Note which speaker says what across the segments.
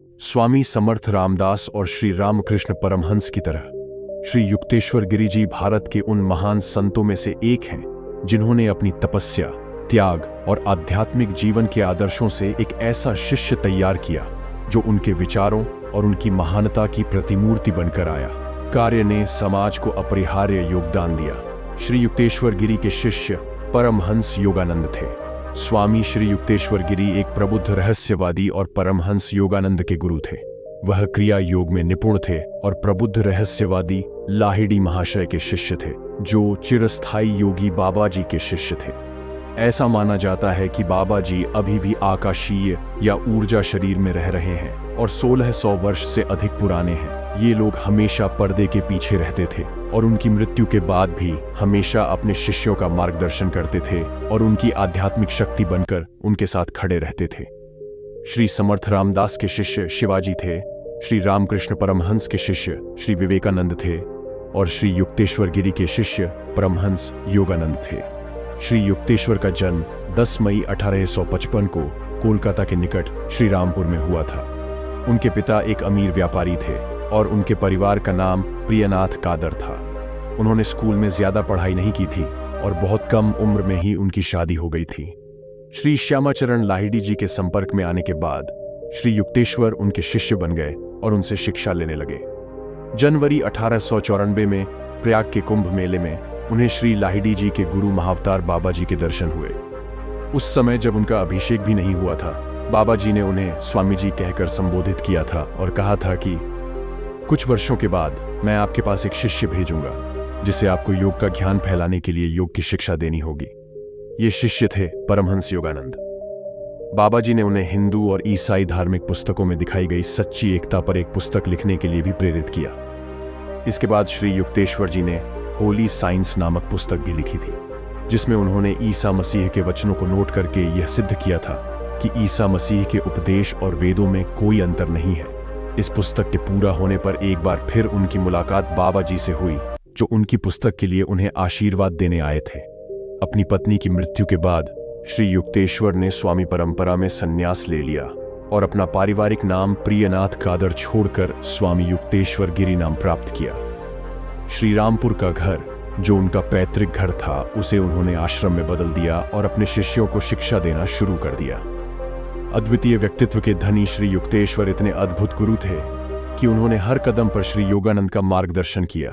Speaker 1: स्वामी समर्थ रामदास और श्री रामकृष्ण परमहंस की तरह श्री युक्तेश्वर गिरी जी भारत के उन महान संतों में से एक हैं जिन्होंने अपनी तपस्या, त्याग और आध्यात्मिक जीवन के आदर्शों से एक ऐसा शिष्य तैयार किया जो उनके विचारों और उनकी महानता की प्रतिमूर्ति बनकर आया। कार्य ने समाज को अपरिहार्य योगदान दिया। श्री युक्तेश्वर गिरी के शिष्य परमहंस योगानंद थे। स्वामी श्री युक्तेश्वर गिरी एक प्रबुद्ध रहस्यवादी और परमहंस योगानंद के गुरु थे। वह क्रिया योग में निपुण थे और प्रबुद्ध रहस्यवादी लाहिड़ी महाशय के शिष्य थे, जो चिरस्थायी योगी बाबा जी के शिष्य थे। ऐसा माना जाता है कि बाबा जी अभी भी आकाशीय या ऊर्जा शरीर में रह रहे हैं और 1600 वर्ष से अधिक पुराने हैं। ये लोग हमेशा पर्दे के पीछे रहते थे और उनकी मृत्यु के बाद भी हमेशा अपने शिष्यों का मार्गदर्शन करते थे और उनकी आध्यात्मिक शक्ति बनकर उनके साथ खड़े रहते थे। श्री समर्थ रामदास के शिष्य शिवाजी थे, श्री रामकृष्ण परमहंस के शिष्य श्री विवेकानंद थे और श्री युक्तेश्वर गिरी के शिष्य परमहंस योगानंद थे। श्री युक्तेश्वर का जन्म 10 मई 1855 को कोलकाता के निकट श्री रामपुर में हुआ था। उनके पिता एक अमीर व्यापारी थे और उनके परिवार का नाम प्रियनाथ कादर था। उन्होंने स्कूल में ज्यादा पढ़ाई नहीं की थी और बहुत कम उम्र में ही उनकी शादी हो गई थी। श्री श्यामाचरण लाहिड़ी जी के संपर्क में आने के बाद श्री युक्तेश्वर उनके शिष्य बन गए और उनसे शिक्षा लेने लगे। जनवरी 1894 में प्रयाग के कुंभ मेले में उन्हें श्री लाहिड़ी जी के गुरु महाअवतार बाबा जी के दर्शन हुए। उस समय जब उनका अभिषेक भी नहीं हुआ था, बाबा जी ने उन्हें स्वामी जी कहकर संबोधित किया था और कहा था कि कुछ वर्षों के बाद मैं आपके पास एक शिष्य भेजूंगा जिसे आपको योग का ज्ञान फैलाने के लिए योग की शिक्षा देनी होगी। ये शिष्य थे परमहंस योगानंद। बाबा जी ने उन्हें हिंदू और ईसाई धार्मिक पुस्तकों में दिखाई गई सच्ची एकता पर एक पुस्तक लिखने के लिए भी प्रेरित किया। इसके बाद श्री युक्तेश्वर जी ने होली साइंस नामक पुस्तक भी लिखी थी, जिसमें उन्होंने ईसा मसीह के वचनों को नोट करके यह सिद्ध किया था कि ईसा मसीह के उपदेश और वेदों में कोई अंतर नहीं है। इस पुस्तक के पूरा होने पर एक बार फिर उनकी मुलाकात बाबा जी से हुई, जो उनकी पुस्तक के लिए उन्हें आशीर्वाद देने आए थे। अपनी पत्नी की मृत्यु के बाद श्री युक्तेश्वर ने स्वामी परंपरा में संन्यास ले लिया और अपना पारिवारिक नाम प्रियनाथ कादर छोड़कर स्वामी युक्तेश्वर गिरी नाम प्राप्त किया। श्री रामपुर का घर, जो उनका पैतृक घर था, उसे उन्होंने आश्रम में बदल दिया और अपने शिष्यों को शिक्षा देना शुरू कर दिया। अद्वितीय व्यक्तित्व के धनी श्री युक्तेश्वर इतने अद्भुत गुरु थे कि उन्होंने हर कदम पर श्री योगानंद का मार्गदर्शन किया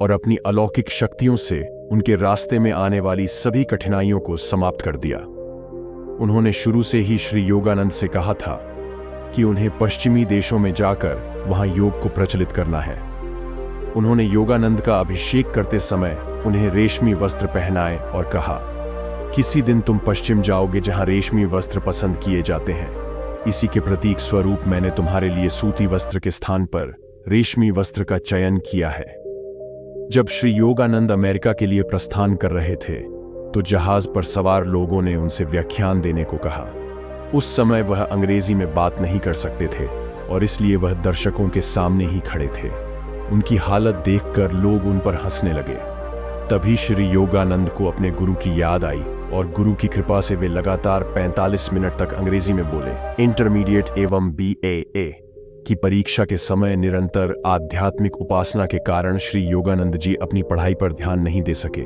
Speaker 1: और अपनी अलौकिक शक्तियों से उनके रास्ते में आने वाली सभी कठिनाइयों को समाप्त कर दिया। उन्होंने शुरू से ही श्री योगानंद से कहा था कि उन्हें पश्चिमी देशों में जाकर वहां योग को प्रचलित करना है। उन्होंने योगानंद का अभिषेक करते समय उन्हें रेशमी वस्त्र पहनाए और कहा, किसी दिन तुम पश्चिम जाओगे जहां रेशमी वस्त्र पसंद किए जाते हैं। इसी के प्रतीक स्वरूप मैंने तुम्हारे लिए सूती वस्त्र के स्थान पर रेशमी वस्त्र का चयन किया है। जब श्री योगानंद अमेरिका के लिए प्रस्थान कर रहे थे तो जहाज पर सवार लोगों ने उनसे व्याख्यान देने को कहा। उस समय वह अंग्रेजी में बात नहीं कर सकते थे और इसलिए वह दर्शकों के सामने ही खड़े थे। उनकी हालत देखकर लोग उन पर हंसने लगे। तभी श्री योगानंद को अपने गुरु की याद आई और गुरु की कृपा से वे लगातार 45 मिनट तक अंग्रेजी में बोले। इंटरमीडिएट एवं BAA की परीक्षा के समय निरंतर आध्यात्मिक उपासना के कारण श्री योगानंद जी अपनी पढ़ाई पर ध्यान नहीं दे सके,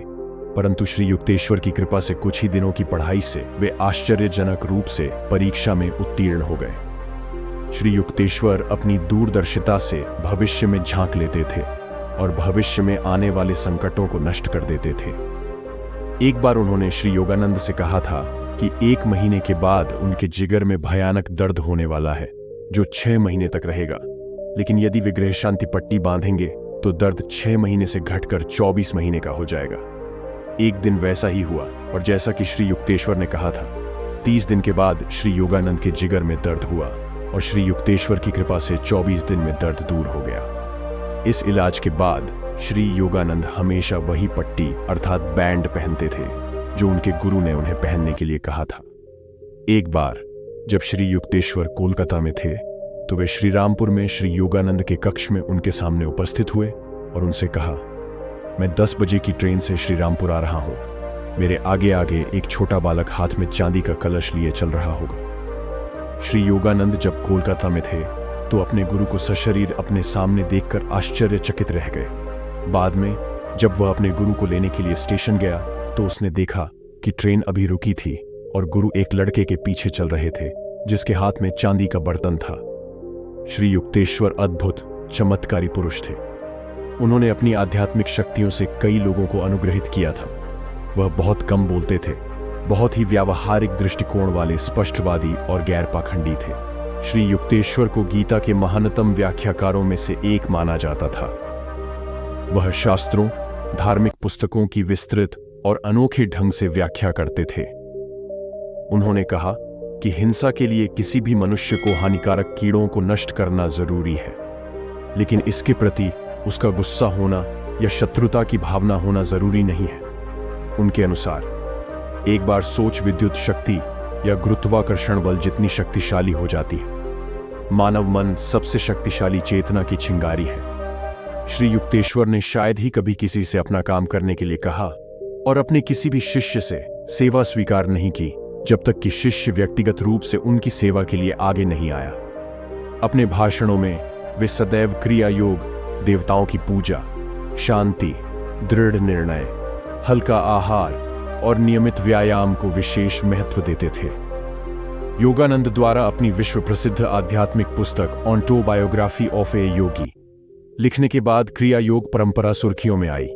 Speaker 1: परंतु श्री युक्तेश्वर की कृपा से कुछ ही दिनों की पढ़ाई से वे आश्चर्यजनक रूप से परीक्षा में उत्तीर्ण हो गए। श्री युक्तेश्वर अपनी दूरदर्शिता से भविष्य में झांक लेते थे और भविष्य में आने वाले संकटों को नष्ट कर देते थे। एक बार उन्होंने श्री योगानंद से कहा था कि 1 महीने के बाद उनके जिगर में भयानक दर्द होने वाला है, जो 6 महीने तक रहेगा, लेकिन यदि वे गृह शांति पट्टी बांधेंगे तो दर्द 6 महीने से घटकर 24 महीने का हो जाएगा। एक दिन वैसा ही हुआ और जैसा कि श्री युक्तेश्वर ने कहा था, 30 दिन के बाद श्री योगानंद के जिगर में दर्द हुआ और श्री युक्तेश्वर की कृपा से 24 दिन में दर्द दूर हो गया। इस इलाज के बाद श्री योगानंद हमेशा वही पट्टी अर्थात बैंड पहनते थे जो उनके गुरु ने उन्हें पहनने के लिए कहा था। एक बार जब श्री युक्तेश्वर कोलकाता में थे तो वे श्री रामपुर में श्री योगानंद के कक्ष में उनके सामने उपस्थित हुए और उनसे कहा, मैं 10 बजे की ट्रेन से श्री रामपुर आ रहा हूं। मेरे आगे आगे एक छोटा बालक हाथ में चांदी का कलश लिए चल रहा होगा। श्री योगानंद जब कोलकाता में थे तो अपने गुरु को सशरीर अपने सामने देखकर आश्चर्यचकित रह गए। बाद में जब वह अपने गुरु को लेने के लिए स्टेशन गया तो उसने देखा कि ट्रेन अभी रुकी थी और गुरु एक लड़के के पीछे चल रहे थे जिसके हाथ में चांदी का बर्तन था। श्री युक्तेश्वर अद्भुत चमत्कारी पुरुष थे। उन्होंने अपनी आध्यात्मिक शक्तियों से कई लोगों को अनुग्रहित किया था। वह बहुत कम बोलते थे, बहुत ही व्यावहारिक दृष्टिकोण वाले, स्पष्टवादी और गैर पाखंडी थे। श्री युक्तेश्वर को गीता के महानतम व्याख्याकारों में से एक माना जाता था। वह शास्त्रों, धार्मिक पुस्तकों की विस्तृत और अनोखे ढंग से व्याख्या करते थे। उन्होंने कहा कि हिंसा के लिए किसी भी मनुष्य को हानिकारक कीड़ों को नष्ट करना जरूरी है, लेकिन इसके प्रति उसका गुस्सा होना या शत्रुता की भावना होना जरूरी नहीं है। उनके अनुसार एक बार सोच विद्युत शक्ति या गुरुत्वाकर्षण बल जितनी शक्तिशाली हो जाती है। मानव मन सबसे शक्तिशाली चेतना की चिंगारी है। श्री युक्तेश्वर ने शायद ही कभी किसी से अपना काम करने के लिए कहा और अपने किसी भी शिष्य से सेवा स्वीकार नहीं की जब तक कि शिष्य व्यक्तिगत रूप से उनकी सेवा के लिए आगे नहीं आया। अपने भाषणों में वे सदैव क्रिया योग, देवताओं की पूजा, शांति, दृढ़ निर्णय, हल्का आहार और नियमित व्यायाम को विशेष महत्व देते थे। योगानंद द्वारा अपनी विश्व प्रसिद्ध आध्यात्मिक पुस्तक ऑटोबायोग्राफी ऑफ ए योगी लिखने के बाद क्रिया योग परंपरा सुर्खियों में आई।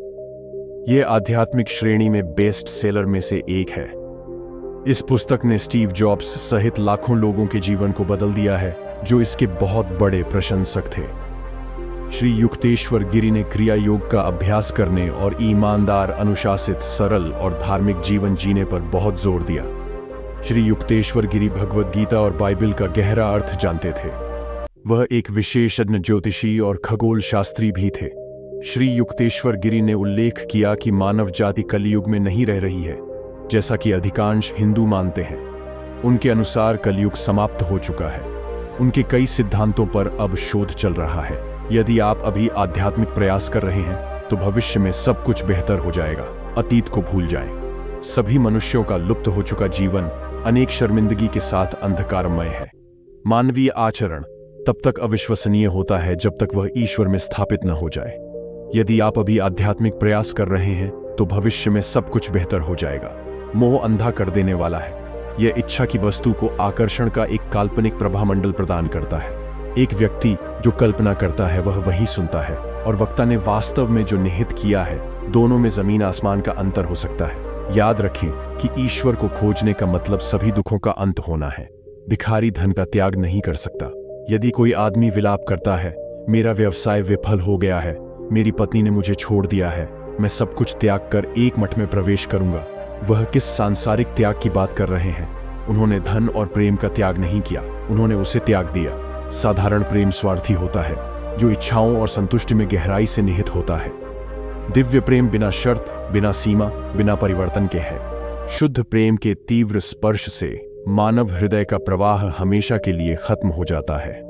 Speaker 1: यह आध्यात्मिक श्रेणी में बेस्ट सेलर में से एक है। इस पुस्तक ने स्टीव जॉब्स सहित लाखों लोगों के जीवन को बदल दिया है जो इसके बहुत बड़े प्रशंसक थे। श्री युक्तेश्वर गिरी ने क्रिया योग का अभ्यास करने और ईमानदार, अनुशासित, सरल और धार्मिक जीवन जीने पर बहुत जोर दिया। श्री युक्तेश्वर गिरी भगवद गीता और बाइबल का गहरा अर्थ जानते थे। वह एक विशेषज्ञ ज्योतिषी और खगोल शास्त्री भी थे। श्री युक्तेश्वर गिरी ने उल्लेख किया कि मानव जाति कलयुग में नहीं रह रही है, जैसा कि अधिकांश हिंदू मानते हैं। उनके अनुसार कलयुग समाप्त हो चुका है। उनके कई सिद्धांतों पर अब शोध चल रहा है। यदि आप अभी आध्यात्मिक प्रयास कर रहे हैं तो भविष्य में सब कुछ बेहतर हो जाएगा। अतीत को भूल जाएं। सभी मनुष्यों का लुप्त हो चुका जीवन अनेक शर्मिंदगी के साथ अंधकारमय है। मानवीय आचरण तब तक अविश्वसनीय होता है जब तक वह ईश्वर में स्थापित न हो जाए। यदि आप अभी आध्यात्मिक प्रयास कर रहे हैं तो भविष्य में सब कुछ बेहतर हो जाएगा। मोह अंधा कर देने वाला है। यह इच्छा की वस्तु को आकर्षण का एक काल्पनिक प्रभामंडल प्रदान करता है। एक व्यक्ति जो कल्पना करता है वह वही सुनता है, और वक्ता ने वास्तव में जो निहित किया है, दोनों में जमीन आसमान का अंतर हो सकता है। याद रखें कि ईश्वर को खोजने का मतलब सभी दुखों का अंत होना है। भिखारी धन का त्याग नहीं कर सकता। यदि कोई आदमी विलाप करता है, मेरा व्यवसाय विफल हो गया है, मेरी पत्नी ने मुझे छोड़ दिया है, मैं सब कुछ त्याग कर एक मठ में प्रवेश करूंगा, वह किस सांसारिक त्याग की बात कर रहे हैं? उन्होंने धन और प्रेम का त्याग नहीं किया, उन्होंने उसे त्याग दिया। साधारण प्रेम स्वार्थी होता है, जो इच्छाओं और संतुष्टि में गहराई से निहित होता है। दिव्य प्रेम बिना शर्त, बिना सीमा, बिना परिवर्तन के है। शुद्ध प्रेम के तीव्र स्पर्श से मानव हृदय का प्रवाह हमेशा के लिए खत्म हो जाता है।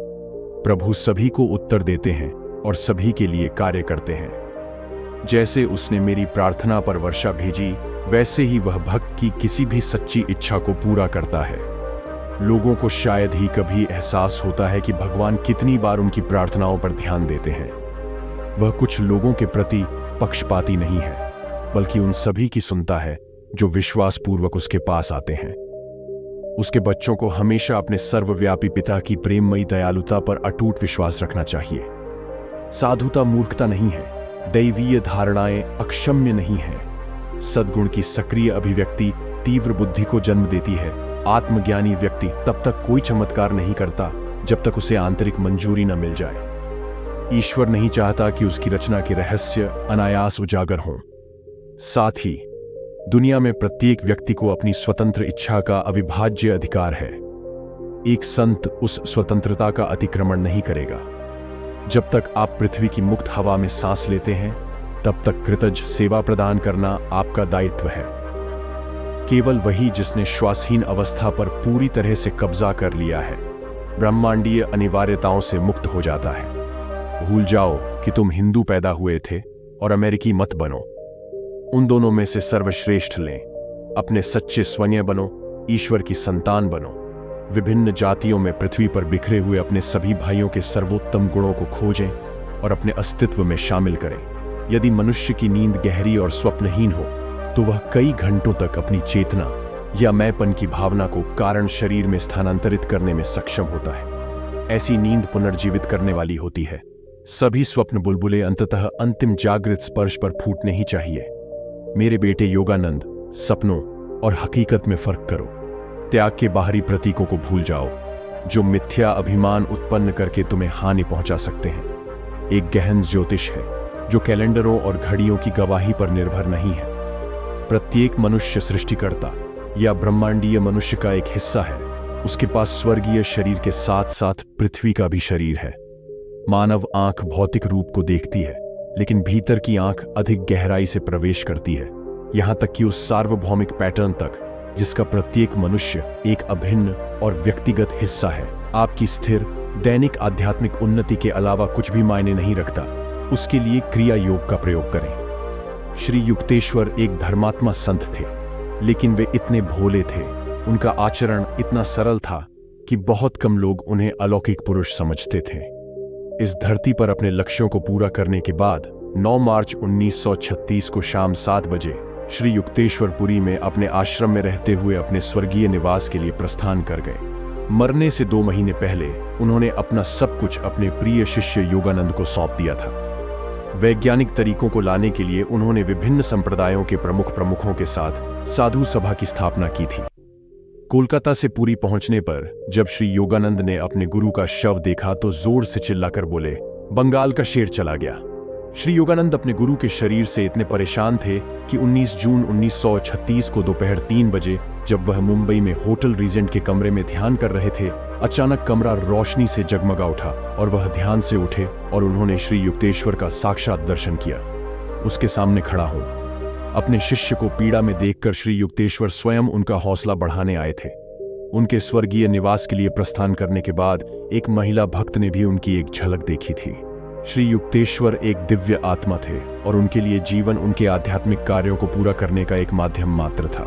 Speaker 1: प्रभु सभी को उत्तर देते हैं और सभी के लिए कार्य करते हैं। जैसे उसने मेरी प्रार्थना पर वर्षा भेजी, वैसे ही वह भक्त की किसी भी सच्ची इच्छा को पूरा करता है। लोगों को शायद ही कभी एहसास होता है कि भगवान कितनी बार उनकी प्रार्थनाओं पर ध्यान देते हैं। वह कुछ लोगों के प्रति पक्षपाती नहीं है, बल्कि उन सभी की सुनता है जो विश्वासपूर्वक उसके पास आते हैं। उसके बच्चों को हमेशा अपने सर्वव्यापी पिता की प्रेममयी दयालुता पर अटूट विश्वास रखना चाहिए। साधुता मूर्खता नहीं है, दैवीय धारणाएं अक्षम्य नहीं है। सद्गुण की सक्रिय अभिव्यक्ति तीव्र बुद्धि को जन्म देती है। आत्मज्ञानी व्यक्ति तब तक कोई चमत्कार नहीं करता जब तक उसे आंतरिक मंजूरी न मिल जाए। ईश्वर नहीं चाहता कि उसकी रचना के रहस्य अनायास उजागर हों। साथ ही दुनिया में प्रत्येक व्यक्ति को अपनी स्वतंत्र इच्छा का अविभाज्य अधिकार है। एक संत उस स्वतंत्रता का अतिक्रमण नहीं करेगा। जब तक आप पृथ्वी की मुक्त हवा में सांस लेते हैं, तब तक कृतज्ञ सेवा प्रदान करना आपका दायित्व है। केवल वही जिसने श्वासहीन अवस्था पर पूरी तरह से कब्जा कर लिया है, ब्रह्मांडीय अनिवार्यताओं से मुक्त हो जाता है। भूल जाओ कि तुम हिंदू पैदा हुए थे और अमेरिकी मत बनो। उन दोनों में से सर्वश्रेष्ठ लें। अपने सच्चे स्वयं बनो, ईश्वर की संतान बनो। विभिन्न जातियों में पृथ्वी पर बिखरे हुए अपने सभी भाइयों के सर्वोत्तम गुणों को खोजें और अपने अस्तित्व में शामिल करें। यदि मनुष्य की नींद गहरी और स्वप्नहीन हो तो वह कई घंटों तक अपनी चेतना या मैंपन की भावना को कारण शरीर में स्थानांतरित करने में सक्षम होता है। ऐसी नींद पुनर्जीवित करने वाली होती है। सभी स्वप्न बुलबुले अंततः अंतिम जागृत स्पर्श पर फूटने ही चाहिए। मेरे बेटे योगानंद, सपनों और हकीकत में फर्क करो। त्याग के बाहरी प्रतीकों को भूल जाओ जो मिथ्या अभिमान उत्पन्न करके तुम्हें हानि पहुंचा सकते हैं। एक गहन ज्योतिष है जो कैलेंडरों और घड़ियों की गवाही पर निर्भर नहीं है। प्रत्येक मनुष्य सृष्टिकर्ता या ब्रह्मांडीय मनुष्य का एक हिस्सा है। उसके पास स्वर्गीय शरीर के साथ साथ पृथ्वी का भी शरीर है। मानव आंख भौतिक रूप को देखती है, लेकिन भीतर की आंख अधिक गहराई से प्रवेश करती है, यहां तक कि उस सार्वभौमिक पैटर्न तक जिसका प्रत्येक मनुष्य एक अभिन्न और व्यक्तिगत हिस्सा है। आपकी स्थिर दैनिक आध्यात्मिक उन्नति के अलावा कुछ भी मायने नहीं रखता। उसके लिए क्रिया योग का प्रयोग करें। श्री युक्तेश्वर एक धर्मात्मा संत थे, लेकिन वे इतने भोले थे, उनका आचरण इतना सरल था कि बहुत कम लोग उन्हें अलौकिक पुरुष समझते थे। इस धरती पर अपने लक्ष्यों को पूरा करने के बाद 9 मार्च 1936 को शाम 7 बजे श्री युक्तेश्वर पुरी में अपने आश्रम में रहते हुए अपने स्वर्गीय निवास के लिए प्रस्थान कर गए। मरने से 2 महीने पहले उन्होंने अपना सब कुछ अपने प्रिय शिष्य योगानंद को सौंप दिया था। वैज्ञानिक तरीकों को लाने के लिए उन्होंने विभिन्न संप्रदायों के प्रमुखों के साथ साधु सभा की स्थापना की थी। कोलकाता से पुरी पहुंचने पर जब श्री योगानंद ने अपने गुरु का शव देखा तो जोर से चिल्लाकर बोले, बंगाल का शेर चला गया। श्री योगानंद अपने गुरु के शरीर से इतने परेशान थे कि 19 जून 1936 को दोपहर 3 बजे जब वह मुंबई में होटल रीजेंट के कमरे में ध्यान कर रहे थे, अचानक कमरा रोशनी से जगमगा उठा और वह ध्यान से उठे और उन्होंने श्री युक्तेश्वर का साक्षात दर्शन किया। उसके सामने खड़ा हूं। अपने शिष्य को पीड़ा में देखकर श्री युक्तेश्वर स्वयं उनका हौसला बढ़ाने आए थे। उनके स्वर्गीय निवास के लिए प्रस्थान करने के बाद एक महिला भक्त ने भी उनकी एक झलक देखी थी। श्री युक्तेश्वर एक दिव्य आत्मा थे और उनके लिए जीवन उनके आध्यात्मिक कार्यों को पूरा करने का एक माध्यम मात्र था।